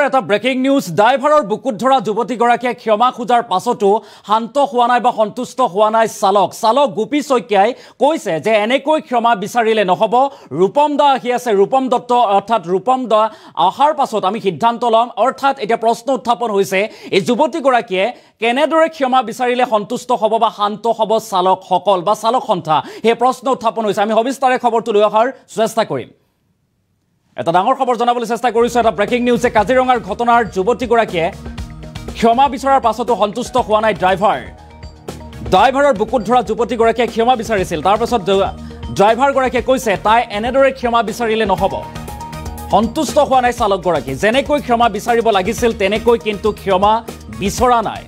এটা breaking news ড্ৰাইভাৰৰ বুকুত ধৰা যুৱতীগৰাকীয়ে ক্ষমা খোজাৰ পাছতো শান্ত হোৱা নাই বা সন্তুষ্ট হোৱা নাই চালক গোপী শইকীয়াই কৈছে যে এনেকৈ ক্ষমা বিচাৰিলে নহব ৰূপম দা আহি আছে ৰূপম দত্ত অৰ্থাৎ ৰূপম দা আহাৰ পাছত আমি সিদ্ধান্ত লম অৰ্থাৎ এটা প্ৰশ্ন উত্থাপন হৈছে এই যুৱতীগৰাকীয়ে কেনেদৰে ক্ষমা বিচাৰিলে সন্তুষ্ট হ'ব বা শান্ত হ'ব চালকসকল বা চালক সন্থা হে প্ৰশ্ন উত্থাপন হৈছে আমি সবিস্তাৰে খবৰটো লৈ অহাৰ চেষ্টা কৰিম এটা ডাঙৰ খবৰ জনাবলৈ চেষ্টা কৰিছো এটা ব্ৰেকিং নিউজে কাজিৰঙাৰ ঘটনাৰ যুৱতীগৰাকীয়ে ক্ষমা বিচাৰাৰ পাছতো সন্তুষ্ট হোৱা নাই ড্ৰাইভাৰৰ বুকুত ধৰা যুৱতীগৰাকীয়ে ক্ষমা বিচাৰিছিল তাৰ পাছত ড্ৰাইভাৰগৰাকীয়ে কৈছে তাই এনেদৰে ক্ষমা বিচাৰিলে নহব সন্তুষ্ট হোৱা নাই চালকগৰাকী যেনেকৈ ক্ষমা বিচাৰিব লাগিছিল তেনেকৈ কিন্তু ক্ষমা বিচৰা নাই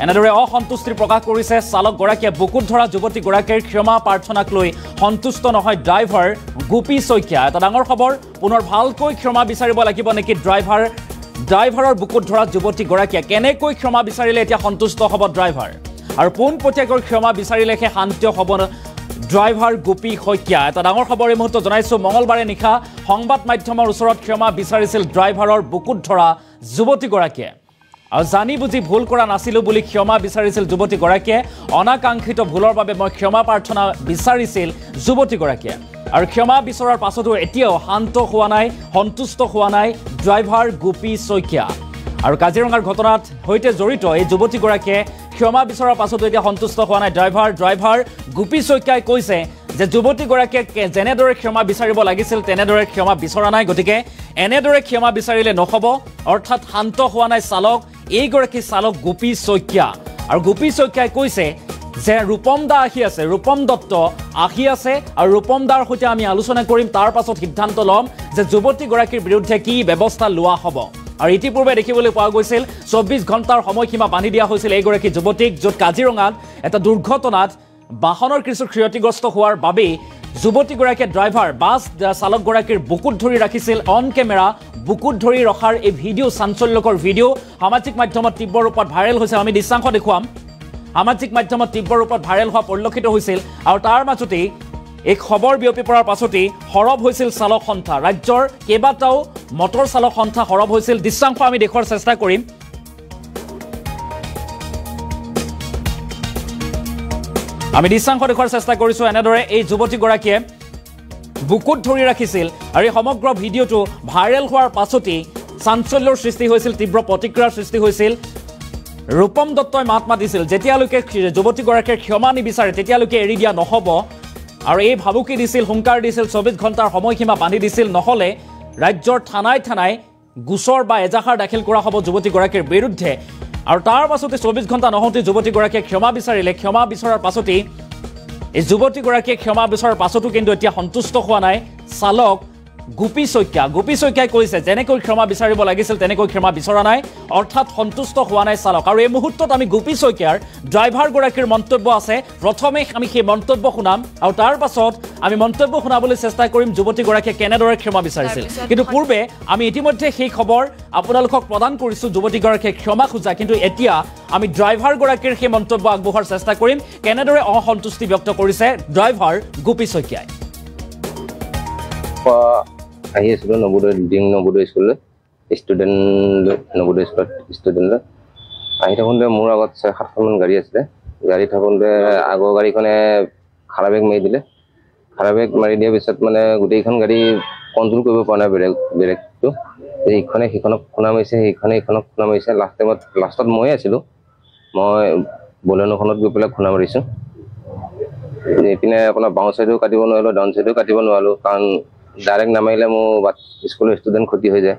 এনেদৰে অসন্তুষ্টি প্ৰকাশ কৰিছে চালকগৰাকীয়ে বুকুত ধৰা যুৱতীগৰাকীৰ ক্ষমা প্ৰাৰ্থনাক লৈ সন্তুষ্ট নহয় ড্ৰাইভাৰ গোপী শইকীয়া এটা ডাঙৰ খবৰ পুনৰ ভালকৈ ক্ষমা বিচাৰিব লাগিব নেকি ড্ৰাইভাৰৰ বুকুত ধৰা যুৱতীগৰাকীয়ে কেনেকৈ ক্ষমা বিচাৰিলে এতিয়া সন্তুষ্ট হ'ব ড্ৰাইভাৰ আৰু পোনপটীয়াকৈ ক্ষমা বিচাৰিলেহে শান্ত হ'ব ড্ৰাইভাৰ গোপী শইকীয়া এটা ডাঙৰ খবৰ এই মুহূৰ্তত জনাইছো মঙলবাৰে নিশা সংবাদ মাধ্যমৰ ওচৰত ক্ষমা বিচাৰিছিল ড্ৰাইভাৰৰ বুকুত ধৰা যুৱতীগৰাকীয়ে আৰু জানি বুজি ভুল কৰা নাছিলো বুলি ক্ষমা বিচাৰিছিল যুৱতীগৰাকীয়ে অনাকাংক্ষিত ভুলৰ বাবে মই ক্ষমা প্ৰাৰ্থনা বিচাৰিছিল যুৱতীগৰাকীয়ে আৰু ক্ষমা বিচৰাৰ পাছতো এতিয়াও শান্ত হোৱা নাই সন্তুষ্ট হোৱা নাই ড্ৰাইভাৰ গোপী শইকীয়া আৰু কাজিৰঙাৰ ঘটনাত সৈতে জড়িত এই যুৱতীগৰাকীয়ে ক্ষমা বিচৰাৰ পাছতো এতিয়া সন্তুষ্ট হোৱা নাই ড্ৰাইভাৰ গোপী শইকীয়াই কৈছে যে যুৱতীগৰাকীয়ে যেনেদৰে ক্ষমা বিচাৰিব লাগিছিল তেনেদৰে ক্ষমা বিচৰা নাই গতিকে এনেদৰে ক্ষমা বিচাৰিলে নহব অৰ্থাৎ শান্ত হোৱা নাই চালক এইগৰাকী চালক গোপী শইকীয়া আৰু গোপী শইকীয়াই কৈছে যে ৰূপম দা আহি আছে ৰূপম দত্ত আহি আছে আৰু ৰূপম দাৰ সৈতে আমি আলোচনা কৰিম তাৰ পাছত সিদ্ধান্ত ল'ম যে যুৱতীগৰাকীৰ বিৰুদ্ধে কি ব্যৱস্থা লোৱা হ'ব আৰু ইতিপূৰ্বে দেখিবলৈ পোৱা গৈছিল 24 ঘণ্টাৰ সময়সীমা বান্ধি দিয়া হৈছিল এইগৰাকী যুৱতীক য'ত কাজিৰঙাত এটা দুৰ্ঘটনাত বাহনৰ কিছু ক্ষতিগ্ৰস্ত হোৱাৰ বাবে যুৱতীগৰাকীয়ে ড্ৰাইভাৰ বাছ চালকগৰাকীৰ বুকুত ধৰি ৰাখিছিল অন কেমেৰা বুকুত ধৰি ৰখাৰ এই ভিডিঅ' চাঞ্চল্যকৰ ভিডিঅ' সামাজিক মাধ্যমত তীব্ৰ ৰূপত ভাইৰেল হৈছে আমি দৃশ্যাংশ দেখুৱাম সামাজিক মাধ্যমত তীব্ৰ ৰূপত ভাইৰেল হোৱা পৰিলক্ষিত হৈছিল আৰু তাৰ মাজতেই এই খবৰ বিয়পি পৰাৰ পাছতেই সৰব হৈছিল চালক সন্থা ৰাজ্যৰ কেইবাটাও মটৰ চালক সন্থা সৰব হৈছিল দৃশ্যাংশ আমি দেখুৱাৰ চেষ্টা কৰিম আমি দৃশ্যাংশ দেখুৱাৰ চেষ্টা কৰিছো এনেদৰে এই যুৱতীগৰাকীয়ে বুকুত ধৰি ৰাখিছিল আৰু এই সমগ্ৰ ভিডিঅ'টো ভাইৰেল হোৱাৰ পাছতেই চাঞ্চল্যৰ সৃষ্টি হৈছিল তীব্ৰ প্ৰতিক্ৰিয়াৰ সৃষ্টি হৈছিল ৰূপম দত্তই মাত মাতিছিল যেতিয়ালৈকে যুৱতীগৰাকীৰ ক্ষমা নিবিচাৰে তেতিয়ালৈকে এৰি দিয়া নহব আৰু এই ভাবুকি দিছিল হুংকাৰ দিছিল 24 ঘণ্টাৰ সময়সীমা বান্ধি দিছিল নহলে ৰাজ্যৰ থানাই গোচৰ বা এজাহাৰ দাখিল কৰা হ'ব যুৱতীগৰাকীৰ বিৰুদ্ধে আৰু তাৰ পাছতে 24 ঘণ্টা নহওঁতে যুৱতীগৰাকীয়ে ক্ষমা বিচাৰিলে ক্ষমা বিচৰাৰ পাছতেই এই যুৱতীগৰাকীয়ে ক্ষমা বিচৰাৰ পাছতো কিন্তু এতিয়া সন্তুষ্ট হোৱা নাই চালক গোপী শইকীয়াই কৈছে যেনেকৈ ক্ষমা বিচাৰিব লাগিছিল তেনেকৈ ক্ষমা বিচৰা নাই অৰ্থাৎ সন্তুষ্ট হোৱা নাই চালক আৰু এই মুহূৰ্তত আমি গোপী শইকীয়াৰ ড্ৰাইভাৰগৰাকীৰ মন্তব্য আছে প্ৰথমে আমি সেই মন্তব্য শুনাম আৰু তাৰ পাছত আমি মন্তব্য শুনাবলৈ চেষ্টা কৰিম যুৱতীগৰাকীয়ে কেনেদৰে ক্ষমা বিচাৰিছিল কিন্তু পূৰ্বে আমি ইতিমধ্যে সেই খবৰ আপোনালোকক প্ৰদান কৰিছো যুৱতীগৰাকীয়ে ক্ষমা খোজা কিন্তু এতিয়া আমি ড্ৰাইভাৰগৰাকীৰ সেই মন্তব্য আগবঢ়াৰ চেষ্টা কৰিম কেনেদৰে অসন্তুষ্টি ব্যক্ত কৰিছে ড্ৰাইভাৰ গোপী শইকীয়াই আহি আছিলোঁ নবোদয় স্কুললৈ নবোদয় স্কুলত ষ্টুডেণ্ট আহি থাকোঁতে মোৰ আগত 6-7খনমান গাড়ী আছিলে গাড়ী থাকোঁতে আগৰ গাড়ীখনে খাৰা বেগ মাৰি দিলে খাৰা বেগ মাৰি দিয়াৰ পিছত মানে গোটেইখন গাড়ী কণ্ট্ৰল কৰিব পৰা নাই ব্ৰেকটো ইখনে সিখনক খুন্দা মাৰিছে সিখনে ইখনক খুন্দা মাৰিছে লাষ্টত ময়ে আছিলোঁ মই বলেনোখনত গৈ পেলাই খুন্দা মাৰিছোঁ এইপিনে আপোনাৰ বাওঁ চাইডেও কাটিব নোৱাৰিলোঁ ডাউন চাইডেও কাটিব নোৱাৰিলোঁ কাৰণ ডাইৰেক্ট নামাৰিলে মোৰ স্কুলৰ ষ্টুডেণ্ট ক্ষতি হৈ যায়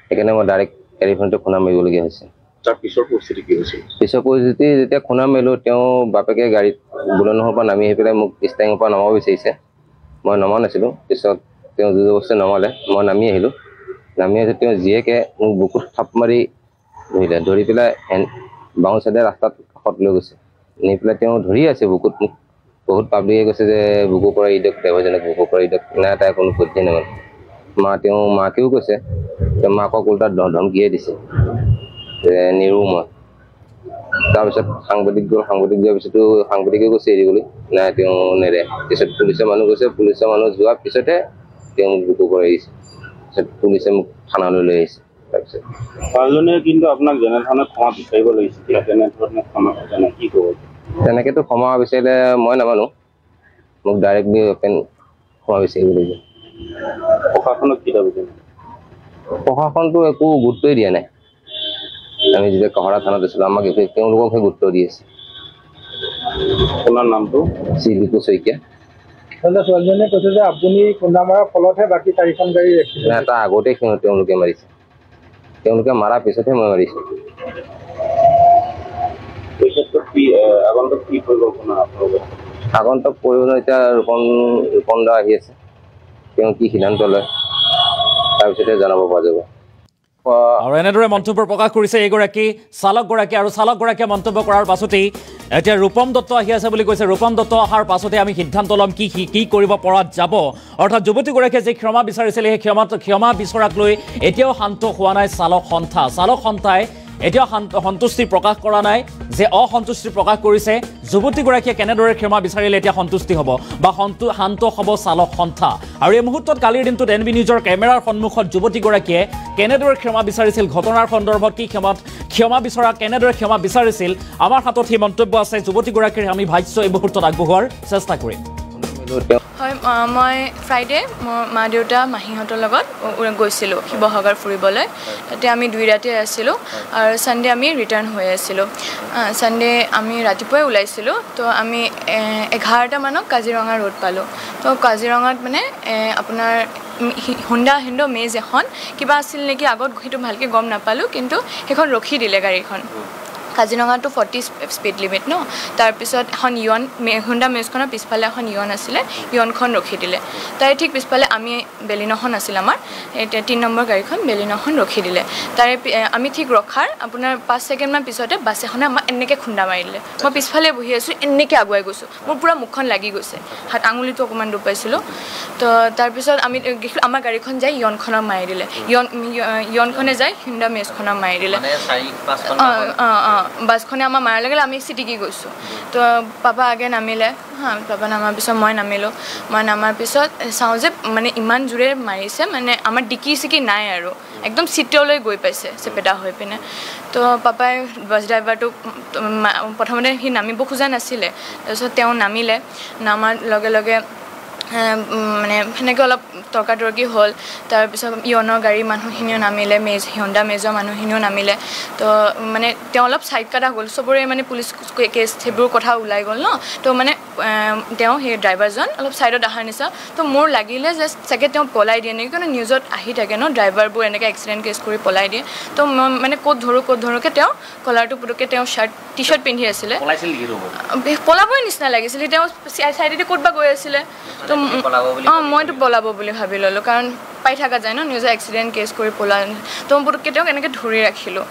সেইকাৰণে মই ডাইৰেক্ট এৰিফোনটো খুন্দা মাৰিবলগীয়া হৈছে তাৰ পিছৰ পৰিস্থিতি কি হৈছিল পিছৰ পৰিস্থিতি যেতিয়া খুন্দা মাৰিলোঁ তেওঁ বাপেকে গাড়ীত বুলনৰ পৰা নামি আহি পেলাই মোক ষ্টাৰিঙৰ পৰা নমাব বিচাৰিছে মই নমা নাছিলোঁ পিছত তেওঁ জোৰজবস্তি নমালে মই নামি আহিলোঁ তেওঁ জীয়েকে মোক বুকুত থাপ মাৰি ধৰি পেলাই বাওঁ চাইডে ৰাস্তাত কাষত লৈ গৈছে নি পেলাই তেওঁ ধৰি আছে বুকুত মোক বহুত পাব্লিকে কৈছে যে বুকুৰ পৰা ইডক ড্ৰাইভাৰজনক বুকুৰ পৰা ইডক নাই তাই কোনো পধ্যেই নামানে মাকেও কৈছে তেওঁ মাকক উল্টা ধমকিয়ে দিছে যে নিৰু মই তাৰপিছত সাংবাদিক যোৱাৰ পিছতো সাংবাদিকে কৈছে এৰিবলৈ নাই তেওঁ নেৰে পিছত পুলিচৰ মানুহ গৈছে পুলিচৰ মানুহ যোৱাৰ পিছতে তেওঁ মোক বুকুৰ পৰা এৰিছে পিছত পুলিচে মোক থানালৈ লৈ আহিছে তাৰপিছত ছোৱালীজনীয়ে কিন্তু আপোনাক যেনেধৰণে ক্ষমা বিচাৰিব লাগিছিল তেনেধৰণে ক্ষমা জানে কি ক'ব? তেনেকেতো ক্ষমা বিচাৰিলে মই নামানো, মোক ডাইৰেক্টলি অপেন ক্ষমা বিচাৰিব লাগিব। প্ৰশাসনক কি দাবী জনায়? প্ৰশাসনটো একো গুৰুত্বই দিয়া নাই। আমি যেতিয়া কহৰা থানাত আছিলোঁ আমাক তেওঁলোককহে গুৰুত্ব দি আছে। আপোনাৰ নামটো? শ্ৰী বিপু শইকীয়া। ছোৱালীজনীয়ে কৈছে যে আপুনি খুন্দা মৰাৰ ফলতহে বাকী 4খন গাড়ী এক্সিডেণ্ট এটা আগতে তেওঁলোকে মাৰিছে, তেওঁলোকে মাৰাৰ পিছতহে মই মাৰিছোঁ। এই ক্ষেত্ৰত কি আগন্তুক কি পৰিকল্পনা আপোনালোকৰ? আগন্তুক পৰিকল্পনা এতিয়া ৰূপম দা আহি আছে, তেওঁ কি সিদ্ধান্ত লয় তাৰপিছতে জনাব পৰা যাব। আৰু এনেদৰে মন্তব্য প্ৰকাশ কৰিছে এইগৰাকী চালকগৰাকী, আৰু চালকগৰাকীয়ে মন্তব্য কৰাৰ পাছতেই এতিয়া ৰূপম দত্ত আহি আছে বুলি কৈছে। ৰূপম দত্ত অহাৰ পাছতে আমি সিদ্ধান্ত ল'ম কি কৰিব পৰা যাব। অৰ্থাৎ যুৱতীগৰাকীয়ে যি ক্ষমা বিচাৰিছিলে সেই ক্ষমা বিচৰাক লৈ এতিয়াও শান্ত হোৱা নাই চালক সন্থাই এতিয়াও সন্তুষ্টি প্ৰকাশ কৰা নাই, যে অসন্তুষ্টি প্ৰকাশ কৰিছে। যুৱতীগৰাকীয়ে কেনেদৰে ক্ষমা বিচাৰিলে এতিয়া সন্তুষ্টি হ'ব বা শান্ত হ'ব চালক সন্থা। আৰু এই মুহূৰ্তত কালিৰ দিনটোত NB নিউজৰ কেমেৰাৰ সন্মুখত যুৱতীগৰাকীয়ে কেনেদৰে ক্ষমা বিচাৰিছিল, ঘটনাৰ সন্দৰ্ভত কি কেনেদৰে ক্ষমা বিচাৰিছিল, আমাৰ হাতত সেই মন্তব্য আছে যুৱতীগৰাকীৰ। আমি ভাষ্য এই মুহূৰ্তত আগবঢ়োৱাৰ চেষ্টা কৰিম। হয়, মই ফ্ৰাইডে মোৰ মা দেউতা মাহীহঁতৰ লগত গৈছিলোঁ শিৱসাগৰ ফুৰিবলৈ। তাতে আমি 2 ৰাতি আছিলোঁ আৰু ছানডে আমি ৰিটাৰ্ণ হৈ আছিলোঁ। ছানডে আমি ৰাতিপুৱাই ওলাইছিলোঁ, তো আমি 11টা মানত কাজিৰঙা ৰোড পালোঁ। তো কাজিৰঙাত মানে আপোনাৰ হুণ্ডা মেজ এখন কিবা আছিল নেকি আগত, সেইটো ভালকৈ গম নাপালোঁ, কিন্তু সেইখন ৰখি দিলে গাড়ীখন। কাজিৰঙাটো 40 স্পীড লিমিট ন। তাৰপিছত এখন হুণ্ডা মেজখনৰ পিছফালে এখন আছিলে, খন ৰখি দিলে। তাৰে ঠিক পিছফালে আমি বেলিনখন আছিল আমাৰ, 3 নম্বৰ গাড়ীখন বেলিনখন ৰখি দিলে। তাৰে আমি ঠিক ৰখাৰ আপোনাৰ 5 ছেকেণ্ডমান পিছতে বাছ এখনে আমাক এনেকৈ খুন্দা মাৰি দিলে। মই পিছফালে বহি আছোঁ, এনেকৈ আগুৱাই গৈছোঁ, মোৰ পূৰা মুখখন লাগি গৈছে, হাত আঙুলিটো অকণমান দুখ পাইছিলোঁ। তো তাৰপিছত আমাৰ গাড়ীখন যাই খনক মাৰি দিলে, খনে যাই হুণ্ডা মেজখনক মাৰি দিলে। বাছখনে আমাৰ মাৰাৰ লগে আমি চিটিকি গৈছোঁ। তো পাপা আগে নামিলে, পাপা নামাৰ পিছত মই নামিলোঁ। মই নামাৰ পিছত চাওঁ যে মানে ইমান জোৰে মাৰিছে, মানে আমাৰ ডিকি নাই আৰু একদম চিটলৈ গৈ পাইছে চেপেটা হৈ পিনে। তো পাপাই বাছ ড্ৰাইভাৰটোক প্ৰথমতে সি নামিব খোজা নাছিলে, তাৰপিছত তেওঁ নামাৰ লগে লগে মানে সেনেকৈ অলপ তৰ্কাতৰ্কি হ'ল। তাৰপিছত গাড়ীৰ মানুহখিনিও নামিলে, হুণ্ডা মেজৰ মানুহখিনিও নামিলে। তো মানে তেওঁ অলপ ছাইড কাটা গ'ল, চবৰে মানে পুলিচ কেছ সেইবোৰ কথা ওলাই গ'ল ন। তো মানে তেওঁ সেই ড্ৰাইভাৰজন অলপ ছাইডত অহাৰ নিচিনা। তো মোৰ লাগিলে যে চাগে তেওঁ পলাই দিয়ে নেকি, কাৰণ নিউজত আহি থাকে ন ড্ৰাইভাৰবোৰ এনেকৈ এক্সিডেণ্ট কেছ কৰি পলাই দিয়ে। তো মই মানে ক'ত ধৰোঁকৈ তেওঁ কলাৰটো পুটুককৈ তেওঁ টি চাৰ্ট পিন্ধি আছিলে, পলাবই নিচিনা লাগিছিলে। তেওঁ চাইডেদি ক'তবা গৈ আছিলে। তো মইতো পলাব বুলি ভাবি ল'লোঁ, কাৰণ পাই থকা যায় ন নিউজত এক্সিডেণ্ট কেছ কৰি পলাই। তো মই পুটুককৈ তেওঁক এনেকৈ ধৰি ৰাখিলোঁ।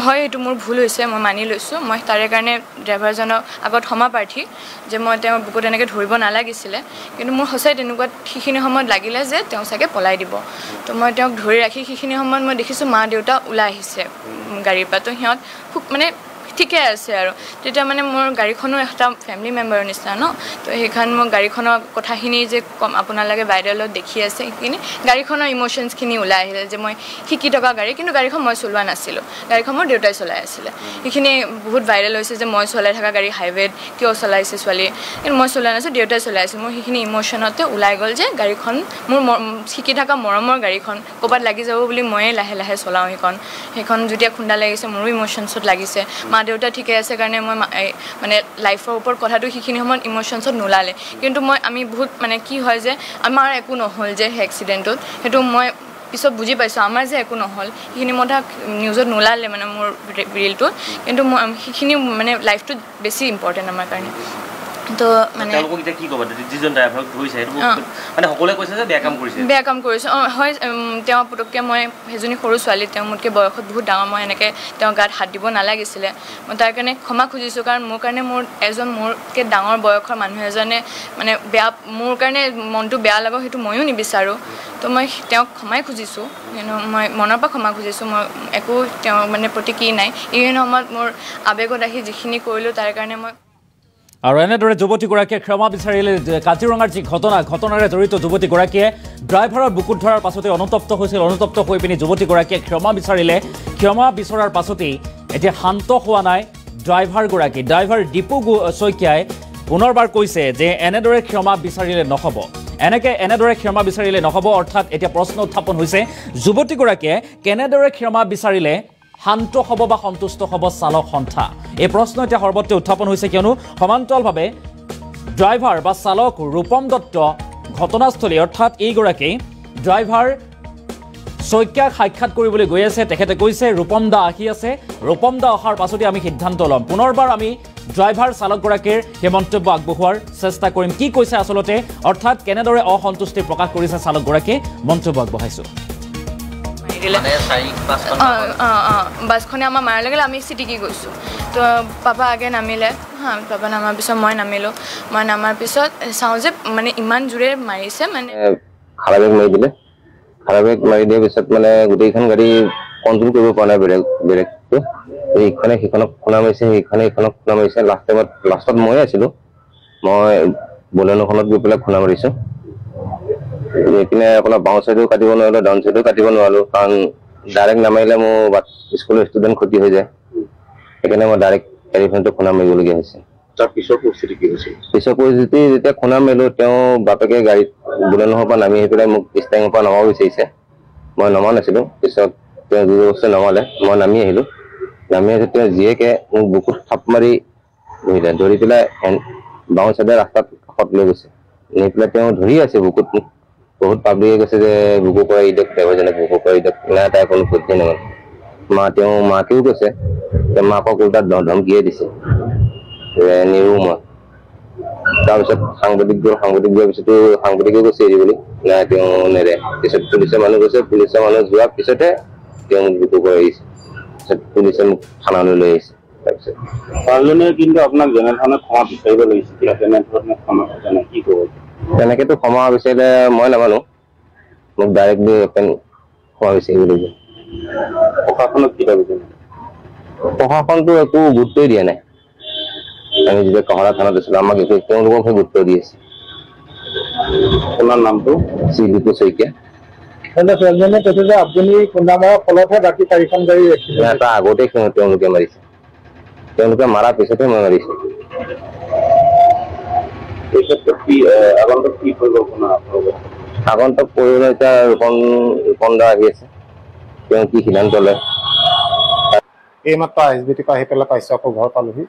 হয়, এইটো মোৰ ভুল হৈছে, মই মানি লৈছোঁ। মই তাৰে কাৰণে ড্ৰাইভাৰজনক আগত ক্ষমা প্ৰাৰ্থী যে মই তেওঁৰ বুকুত এনেকৈ ধৰিব নালাগিছিলে, কিন্তু মোৰ সঁচাই তেনেকুৱা সেইখিনি সময়ত লাগিলে যে তেওঁ চাগে পলাই দিব। তো মই তেওঁক ধৰি ৰাখি সেইখিনি সময়ত মই দেখিছোঁ মা দেউতা ওলাই আহিছে গাড়ীৰ পৰা। তো সিহঁত খুব মানে ঠিকে আছে আৰু তেতিয়া মানে মোৰ গাড়ীখনো এটা ফেমিলি মেম্বাৰৰ নিচিনা ন। তো সেইখন মোৰ গাড়ীখনৰ কথাখিনি যে কম, আপোনালোকে বাইদেউলত দেখি আছে, সেইখিনি গাড়ীখনৰ ইম'শ্যনছখিনি ওলাই আহিলে যে মই শিকি থকা গাড়ী, কিন্তু গাড়ীখন মই চলোৱা নাছিলোঁ, গাড়ীখন মোৰ দেউতাই চলাই আছিলে। সেইখিনি বহুত ভাইৰেল হৈছে যে মই চলাই থকা গাড়ী হাইৱেত কিয় চলাইছে ছোৱালী, কিন্তু মই চলোৱা নাছিলোঁ, দেউতাই চলাই আছিল। মোৰ সেইখিনি ইম'শ্যনতে ওলাই গ'ল যে গাড়ীখন মোৰ শিকি থকা মৰমৰ গাড়ীখন ক'ৰবাত লাগি যাব বুলি ময়ে লাহে লাহে চলাওঁ। সেইখন যেতিয়া খুন্দা লাগিছে মোৰো ইম'শ্যনছত লাগিছে। মা দেউতা ঠিকে আছে কাৰণে মই মানে লাইফৰ ওপৰত কথাটো সেইখিনি সময়ত ইম'শ্যনছত নোলালে, কিন্তু আমি বহুত মানে কি হয় যে আমাৰ একো নহ'ল যে সেই এক্সিডেণ্টটোত, সেইটো মই পিছত বুজি পাইছোঁ আমাৰ যে একো নহ'ল। সেইখিনি কথা নিউজত নোলালে মানে মোৰ ৰিলটোত, কিন্তু সেইখিনি মানে লাইফটো বেছি ইম্পৰ্টেণ্ট আমাৰ কাৰণে। তো মানে বেয়া কাম কৰিছে। হয়, তেওঁ পুটুককৈ মই সেইজনী সৰু ছোৱালী, তেওঁ মোতকৈ বয়সত বহুত ডাঙৰ, মই এনেকৈ তেওঁ গাত হাত দিব নালাগিছিলে। মই তাৰ কাৰণে ক্ষমা খুজিছোঁ, কাৰণ মোৰ কাৰণে মোতকৈ ডাঙৰ বয়সৰ মানুহ এজনে মানে মোৰ কাৰণে মনটো বেয়া লাগক সেইটো ময়ো নিবিচাৰোঁ। তো মই তেওঁক ক্ষমাই খুজিছোঁ, কিন্তু মই মনৰ পৰা ক্ষমা খুজিছোঁ। মই একো তেওঁৰ মানে প্ৰতি কি নাই, এইখিনি সময়ত মোৰ আৱেগত আহি যিখিনি কৰিলোঁ তাৰ কাৰণে মই আৰু এনেদৰে যুৱতীগৰাকীয়ে ক্ষমা বিচাৰিলে কাজিৰঙাৰ যি ঘটনাৰে জড়িত যুৱতীগৰাকীয়ে ড্ৰাইভাৰৰ বুকুত ধৰাৰ পাছতে অনুতপ্ত হৈছিল অনুতপ্ত হৈ পিনি যুৱতীগৰাকীয়ে ক্ষমা বিচাৰিলে ক্ষমা বিচৰাৰ পাছতেই এতিয়া শান্ত হোৱা নাই ড্ৰাইভাৰ দীপু শইকীয়াই পুনৰবাৰ কৈছে যে এনেদৰে ক্ষমা বিচাৰিলে নহ'ব এনেদৰে ক্ষমা বিচাৰিলে নহ'ব অৰ্থাৎ এতিয়া প্ৰশ্ন উত্থাপন হৈছে যুৱতীগৰাকীয়ে কেনেদৰে ক্ষমা বিচাৰিলে শান্ত হ'ব বা সন্তুষ্ট হ'ব চালক সন্থা এই প্ৰশ্ন এতিয়া সৰ্বত্ৰে উত্থাপন হৈছে কিয়নো সমান্তৰালভাৱে ড্ৰাইভাৰ বা চালক ৰূপম দত্ত ঘটনাস্থলী অৰ্থাৎ এইগৰাকী ড্ৰাইভাৰ শইকীয়াক সাক্ষাৎ কৰিবলৈ গৈ আছে তেখেতে কৈছে ৰূপম দা আহি আছে ৰূপম দা অহাৰ পাছতে আমি সিদ্ধান্ত ল'ম পুনৰবাৰ আমি ড্ৰাইভাৰ চালকগৰাকীৰ সেই মন্তব্য আগবঢ়োৱাৰ চেষ্টা কৰিম কি কৈছে আচলতে অৰ্থাৎ কেনেদৰে অসন্তুষ্টি প্ৰকাশ কৰিছে চালকগৰাকীয়ে মন্তব্য আগবঢ়াইছোঁ বাছখনে আমাৰ মাৰাৰ লগে আমি চিটিকি গৈছোঁ তো পাপা আগে নামিলে পাপা নামাৰ পিছত মই নামিলোঁ মই নামাৰ পিছত চাওঁ যে মানে ইমান জোৰে মাৰিছে মানে খাৰা বেগ মাৰি দিলে খাৰা বেগ মাৰি দিয়াৰ পিছত মানে গোটেইখন গাড়ী কণ্ট্ৰল কৰিব পৰা নাই ব্ৰেকটো এইখনে সিখনক খুন্দা মাৰিছে সেইখনে এইখনক খুন্দা মাৰিছে লাষ্টত মই আছিলোঁ মই বলেনোখনত গৈ পেলাই খুন্দা মাৰিছোঁ এইপিনে আপোনাৰ বাওঁ চাইডেও কাটিব নোৱাৰিলোঁ ডাউন চাইডেও কাটিব নোৱাৰিলোঁ কাৰণ ডাইৰেক্ট নামাৰিলে মোৰ স্কুলৰ ষ্টুডেণ্ট ক্ষতি হৈ যায় সেইকাৰণে মই ডাইৰেক্ট গাড়ীখনটো খুন্দা মাৰিবলগীয়া হৈছে তাৰ পিছৰ পৰিস্থিতি কি হৈছিল পিছৰ পৰিস্থিতি যেতিয়া খুন্দা মাৰিলোঁ তেওঁ বাপেকে গাড়ীত বলেনোৰ পৰা নামি আহি পেলাই মোক ষ্টেঙৰ পৰা নমাব বিচাৰিছে মই নমা নাছিলোঁ পিছত তেওঁ জোৰজবৰদস্তি নমালে মই নামি আহিলোঁ নামি আহি তেওঁ জীয়েকে মোক বুকুত থাপ মাৰি ধৰিলে ধৰি পেলাই বাওঁ চাইডে ৰাস্তাত কাষত লৈ গৈছে নি পেলাই তেওঁ ধৰি আছে বুকুত মোক বহুত পাব্লিকে কৈছে যে বুকু কৰা ইডক ড্ৰাইভাৰজনে বুকু কৰা ইডক নাই তাই কোনো বুদ্ধি নামানে তেওঁ মাকেও কৈছে মাকক উল্টা ধমকিয়ে দিছে নিৰু মই তাৰপিছত সাংবাদিক দিয়াৰ পিছতো সাংবাদিকে কৈছে এৰিবলৈ নাই তেওঁ নেৰে পিছত পুলিচৰ মানুহ গৈছে পুলিচৰ মানুহ যোৱাৰ পিছতে তেওঁ মোক বুকু কৰা আহিছে পিছত পুলিচে মোক থানালৈ লৈ আহিছে তাৰপিছত ছোৱালীজনীয়ে কিন্তু আপোনাক যেনেধৰণে ক্ষমা বিচাৰিব লাগিছিল তেনেধৰণে ক্ষমা জানে কি ক'ব তেনেকেতো ক্ষমা বিচাৰিলে মই নামানো মোক ডাইৰেক্টলি ক্ষমা বিচাৰিব লাগিব প্ৰশাসনক কি দাবী প্ৰশাসনটো একো গুৰুত্বই দিয়া নাই আমি যেতিয়া কহৰা থানাত আছিলোঁ আমাক তেওঁলোককহে গুৰুত্ব দি আছে আপোনাৰ নামটো শ্ৰী দীপু শইকীয়া ছোৱালীজনীয়ে কৈছে যে আপুনি খুন্দা মৰাৰ ফলতহে বাকী চাৰিখন গাড়ী ৰাখিছে তাৰ আগতে তেওঁলোকে মাৰিছে তেওঁলোকে মাৰাৰ পিছতহে মই মাৰিছোঁ এই ক্ষেত্ৰত কি আগন্তুক কি পৰিকল্পনা আপোনালোকৰ আগন্তুক পৰিকল্পনা এতিয়া ৰূপম দা আহি আছে তেওঁ কি সিদ্ধান্ত লয় এইমাত্ৰ ISBT পৰা আহি পেলাই পাইছোঁ আকৌ ঘৰ পালোহি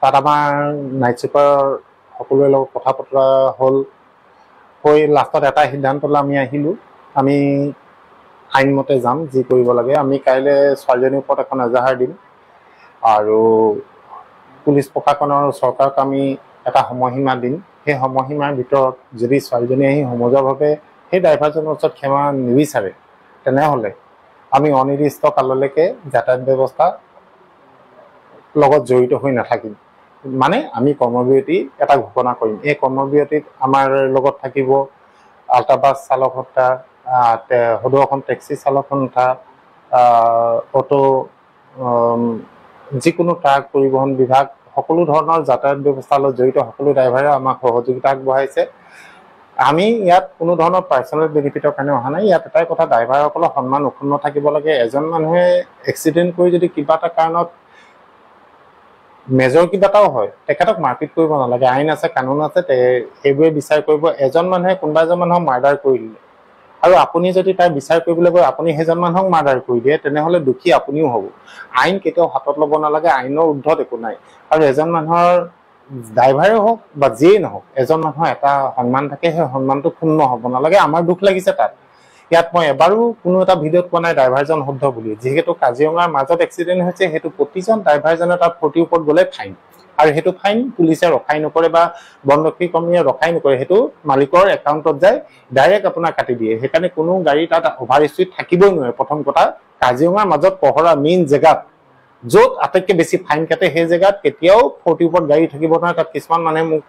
তাত আমাৰ নাইট ছুপাৰ সকলোৰে লগত কথা বতৰা হ'ল হৈ লাষ্টত এটা সিদ্ধান্ত লৈ আমি আহিলোঁ আমি আইনমতে যাম যি কৰিব লাগে আমি কাইলৈ ছোৱালীজনীৰ ওপৰত এখন এজাহাৰ দিম আৰু পুলিচ প্ৰশাসনৰ চৰকাৰক আমি এটা সময়সীমা দিম সেই সময়সীমাৰ ভিতৰত যদি ছোৱালীজনী আহি সমজুৱাভাৱে সেই ড্ৰাইভাৰজনৰ ওচৰত ক্ষমা নিবিচাৰে তেনেহ'লে আমি অনিৰ্দিষ্ট কাললৈকে যাতায়াত ব্যৱস্থা লগত জড়িত হৈ নাথাকিম মানে আমি কৰ্মবিৰতি এটা ঘোষণা কৰিম এই কৰ্মবিৰতিত আমাৰ লগত থাকিব আল্ট্ৰাবাছ চালক সন্থা সদৌ অসম টেক্সি চালক সন্থা অটো যিকোনো ট্ৰাক পৰিবহণ বিভাগ সকলো ধৰণৰ যাতায়াত ব্যৱস্থাৰ লগত জড়িত সকলো ড্ৰাইভাৰে আমাক সহযোগিতা আগবঢ়াইছে আমি ইয়াত কোনো ধৰণৰ পাৰ্চনেল বেনিফিটৰ কাৰণে অহা নাই ইয়াত এটাই কথা ড্ৰাইভাৰসকলৰ সন্মান অক্ষুণ্ণ থাকিব লাগে এজন মানুহে এক্সিডেণ্ট কৰি যদি কিবা এটা কাৰণত মেজৰ কিবা এটাও হয় তেখেতক মাৰপিট কৰিব নালাগে আইন আছে কানুন আছে সেইবোৰে বিচাৰ কৰিব এজন মানুহে কোনোবা এজন মানুহক মাৰ্ডাৰ কৰি দিলে আৰু আপুনি যদি তাই বিচাৰ কৰিবলৈ গৈ আপুনি সেইজন মানুহক মাৰ্ডাৰ কৰি দিয়ে তেনেহ'লে দুখী আপুনিও হ'ব আইন কেতিয়াও হাতত ল'ব নালাগে আইনৰ ঊৰ্ধত একো নাই আৰু এজন মানুহৰ ড্ৰাইভাৰে হওক বা যিয়েই নহওক এজন মানুহৰ এটা সন্মান থাকে সেই সন্মানটো ক্ষুণ্ণ হ'ব নালাগে আমাৰ দুখ লাগিছে তাত ইয়াত মই এবাৰো কোনো এটা ভিডিঅ'ত পোৱা নাই ড্ৰাইভাৰজন শুদ্ধ বুলি যিহেতু কাজিৰঙাৰ মাজত এক্সিডেণ্ট হৈছে সেইটো প্ৰতিজন ড্ৰাইভাৰজনে তাৰ 40 ওপৰত গ'লে ফাইন আৰু সেইটো ফাইন পুলিচে ৰখাই নকৰে বা বনৰক্ষী কৰ্মীয়ে ৰখাই নকৰে সেইটো মালিকৰ একাউণ্টত যায় ডাইৰেক্ট আপোনাৰ কাটি দিয়ে সেইকাৰণে কোনো গাড়ী তাত অভাৰ স্পীড থাকিবই নোৱাৰে প্ৰথম কথা কাজিৰঙাৰ মাজত পহৰা মেইন জেগাত য'ত আটাইতকৈ বেছি ফাইন কাটে সেই জেগাত কেতিয়াও 40 ওপৰত গাড়ী থাকিব নোৱাৰে তাত কিছুমান মানুহে মোক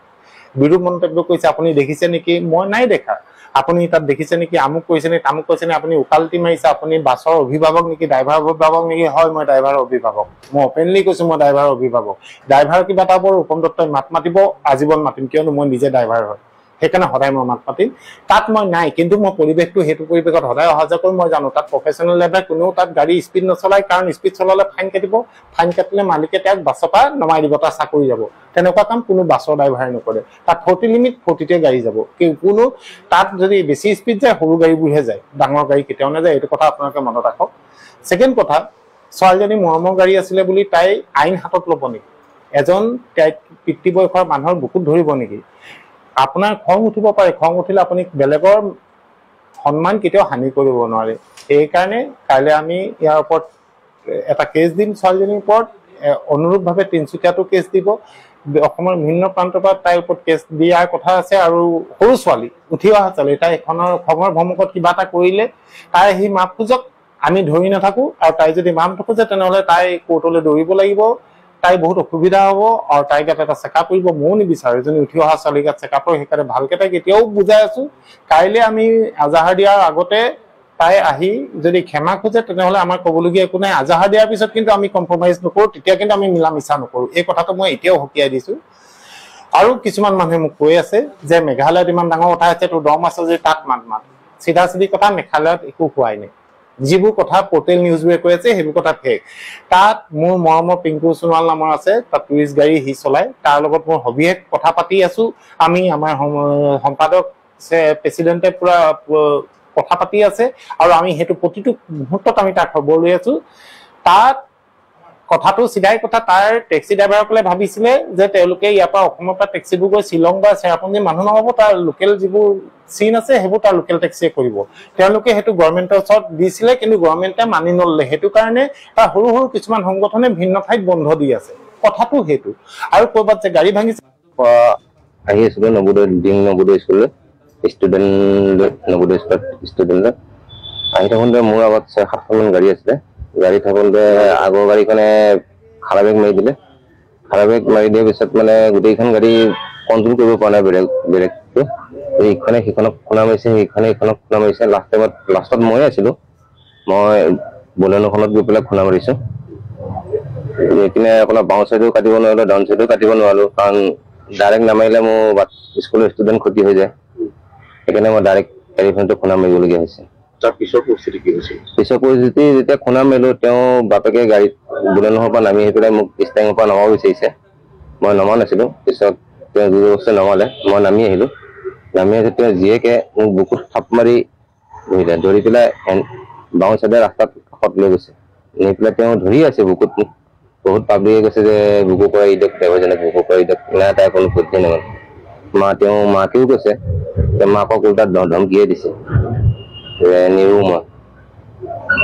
বিৰূপ মন্তব্য কৰিছে আপুনি দেখিছে নেকি মই নাই দেখা আপুনি তাত দেখিছে নেকি, আমুক কৈছে নে তামুক কৈছে নে, আপুনি উকালতি মাৰিছে, আপুনি বাছৰ অভিভাৱক নেকি, ড্ৰাইভাৰৰ অভিভাৱক নেকি? হয়, মই ড্ৰাইভাৰৰ অভিভাৱক। মই অপেনলি কৈছো মই ড্ৰাইভাৰৰ অভিভাৱক। ড্ৰাইভাৰ কিবা এটা বৰ ৰূপম দত্তই মাত মাতিব, আজীৱন মাতিম, কিয়নো মই নিজে ড্ৰাইভাৰ হয়, সেইকাৰণে সদায় মই মাত মাতিম। তাত মই নাই, কিন্তু মই পৰিৱেশটো সেইটো পৰিৱেশত সদায় অহা যোৱা কৰি মই জানো তাত প্ৰফেচনেল লেভেল কোনেও তাত গাড়ী স্পীড নচলায়, কাৰণ স্পীড চলালে ফাইন কাটিব, ফাইন কাটিলে মালিকে তেওঁক বাছৰ পৰা নমাই দিব, তাৰ চাকৰি যাব। তেনেকুৱা কাম কোনো বাছৰ ড্ৰাইভাৰে নকৰে। তাত 40 লিমিট 40তে গাড়ী যাব, কোনো তাত যদি বেছি স্পীড যায় সৰু গাড়ীবোৰহে যায়, ডাঙৰ গাড়ী কেতিয়াও নাযায়, এইটো কথা আপোনালোকে মনত ৰাখক। ছেকেণ্ড কথা, ছোৱালীজনী মৰমৰ গাড়ী আছিলে বুলি তাই আইন হাতত ল'ব নেকি? এজন পিতৃ বয়সৰ মানুহৰ বুকুত ধৰিব নেকি? আপোনাৰ খং উঠিব পাৰে, খং উঠিলে আপুনি বেলেগৰ সন্মান কেতিয়াও হানি কৰিব নোৱাৰে। সেইকাৰণে কাইলৈ আমি ইয়াৰ ওপৰত এটা কেছ দিম, ছোৱালীজনীৰ ওপৰত অনুৰূপভাৱে তিনিচুকীয়াতো কেছ দিব, অসমৰ বিভিন্ন প্ৰান্তৰ পৰা তাইৰ ওপৰত কেছ দিয়াৰ কথা আছে। আৰু সৰু ছোৱালী, উঠি অহা ছোৱালী, তাই এখনৰ খঙৰ ভমকত কিবা এটা কৰিলে তাই সি মাফ খোজক, আমি ধৰি নাথাকো। আৰু তাই যদি মাফ নোখোজে তেনেহ'লে তাই কোৰ্টলৈ দৌৰিব লাগিব, তাই বহুত অসুবিধা হ'ব, আৰু তাইক এটা চেকআপ কৰিব ময়ো নিবিচাৰো, এজনী উঠি অহা ছোৱালীক চেকআপ হয়। সেইকাৰণে ভালকে তাইক এতিয়াও বুজাই আছো, কাইলৈ আমি আজাহাৰ দিয়াৰ আগতে তাই আহি যদি ক্ষমা খোজে তেনেহ'লে আমাৰ ক'বলগীয়া একো নাই। আজাহাৰ দিয়াৰ পিছত কিন্তু আমি কম্প্ৰমাইজ নকৰো, তেতিয়া কিন্তু আমি মিলা মিছা নকৰো, এই কথাটো মই এতিয়াও সকীয়াই দিছো। আৰু কিছুমান মানুহে মোক কৈ আছে যে মেঘালয়ত ইমান ডাঙৰ কথা আছে, তোৰ দম আছে যে তাত মাত। চিধা চিধি কথা, মেঘালয়ত একো হোৱাই নাই। যিবোৰ কথা পৰ্টেল নিউজবোৰে কৈ আছে সেইবোৰ কথা ফেক। তাত মোৰ মৰমৰ পিংকু সোণোৱাল নামৰ আছে, তাত টুৰিষ্ট গাড়ী সি চলায়, তাৰ লগত মই সবিশেষ কথা পাতি আছো। আমি আমাৰ সম্পাদক প্ৰেচিডেণ্টে পুৰা কথা পাতি আছে, আৰু আমি সেইটো প্ৰতিটো মুহূৰ্তত আমি তাৰ খবৰ লৈ আছো। তাত কথাটো চিধাই কথা, তাৰ টেক্সি ড্ৰাইভাৰসকলে ভাবিছিলে যে তেওঁলোকে ইয়াৰ পৰা অসমৰ পৰা টেক্সিবোৰ গৈ শ্বিলং বা চেৰাপুঞ্জী মানুহ নমাব, তাৰ লোকেল যিবোৰ চিন আছে সেইবোৰ তাৰ লোকেল টেক্সিয়ে কৰিব। তেওঁলোকে সেইটো গভৰ্ণমেণ্টৰ ওচৰত দিছিলে, কিন্তু গভৰ্ণমেণ্টে মানি নললে। সেইটো কাৰণে তাৰ সৰু সৰু কিছুমান সংগঠনে ভিন্ন ঠাইত বন্ধ দি আছে, কথাটো সেইটো। আৰু ক'ৰবাত যে গাড়ী ভাঙিছে, আহি আছিলো নবোদয় স্কুললৈ, ষ্টুডেণ্ট নবোদয় স্কুলত ষ্টুডেণ্টত আহি থাকোঁতে মোৰ আগত 6-7খন গাড়ী আছিলে। গাড়ী থাকোঁতে আগৰ গাড়ীখনে খাৰা ব্ৰেক মাৰি দিলে। খাৰা ব্ৰেক মাৰি দিয়াৰ পিছত মানে গোটেইখন গাড়ী কণ্ট্ৰল কৰিব পৰা নাই ব্ৰেকটো। ইখনে সিখনক খুন্দা মাৰিছে, সিখনে ইখনক খুন্দা মাৰিছে। লাষ্টত মই আছিলো, মই বলেনোখনত গৈ পেলাই খুন্দা মাৰিছো। এইপিনে আপোনাৰ বাওঁ চাইডো কাটিব নোৱাৰিলো, ডাউন চাইডো কাটিব নোৱাৰিলো, কাৰণ ডাইৰেক্ট নামাৰিলে মোৰ স্কুলৰ ষ্টুডেণ্ট ক্ষতি হৈ যায়। সেইকাৰণে মই ডাইৰেক্ট গাড়ীখনতে খুন্দা মাৰিবলগীয়া হৈছে। তাৰ পিছৰ পৰিস্থিতি কি হৈছিল? পিছৰ পৰিস্থিতি যেতিয়া খুন্দা মাৰিলো, তেওঁ বাপেকে গাড়ীত বলেনোৰ পৰা নামি আহি পেলাই মোক ষ্টেঙৰ পৰা নমাব বিচাৰিছে। মই নমা নাছিলো। পিছত তেওঁ জোৰবস্তি নমালে, মই নামি আহিলো। নামি আহি তেওঁ জীয়েকে মোক বুকুত থাপ মাৰি ধৰিলে, ধৰি পেলাই বাওঁ চাইডে ৰাস্তাত কাষত লৈ গৈছে। নি পেলাই তেওঁ ধৰি আছে বুকুত মোক। বহুত পাব্লিকে কৈছে যে বুকু পৰা ইদক ড্ৰাইভাৰজনক বুকু পৰা ইদক, নাই তাই কোনো পদ্ধতি নামানে। তেওঁ মাকেও কৈছে, মাকক উল্টা ধমকিয়ে দিছে নিৰো মই।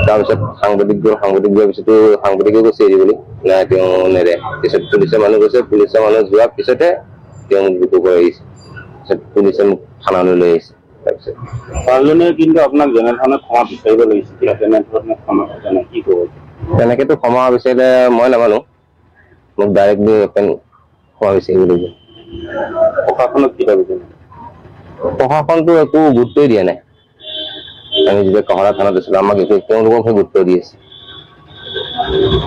তাৰপিছত সাংবাদিক যোৱাৰ পিছতো সাংবাদিকে কৈছে এৰি বুলি, নাই তেওঁ নেৰে। পিছত পুলিচৰ মানুহ গৈছে, পুলিচৰ মানুহ যোৱাৰ পিছতে তেওঁ মোক বুকু পৰা আহিছে। পিছত পুলিচে মোক থানালৈ লৈ আহিছে। তাৰপিছত ছোৱালীজনীয়ে কিন্তু আপোনাক যেনেধৰণে ক্ষমা বিচাৰিব লাগিছিল, তেনেধৰণে ক্ষমা নাই, কি ক'ব? তেনেকেতো ক্ষমা বিচাৰিলে মই নামানো, মোক ডাইৰেক্টলি ক্ষমা বিচাৰিব লাগিব। প্ৰশাসনক কি দাবী জনায়? প্ৰশাসনটো একো গুৰুত্বই দিয়া নাই। আমি যেতিয়া কহৰা থানাত আছিলো, আমাক তেওঁলোককহে গুৰুত্ব দি আছে।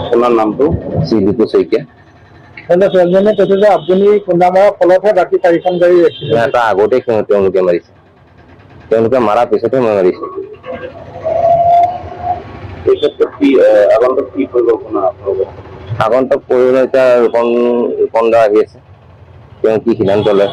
আপোনাৰ নামটো? শ্ৰীদীপু শইকীয়া। ছোৱালীজনীয়ে কৈছে যে আপুনি খুন্দা মৰাৰ ফলতহে বাকী 4খন গাড়ী এক্সিডেণ্ট। তাৰ আগতে তেওঁলোকে মাৰিছে, তেওঁলোকে মাৰাৰ পিছতহে মই মাৰিছো। এই ক্ষেত্ৰত কি আগন্তুক কি পৰিকল্পনা আপোনালোকৰ? আগন্তুক পৰিকল্পনা এতিয়া ৰূপন দা আহি আছে, তেওঁ কি সিদ্ধান্ত লয়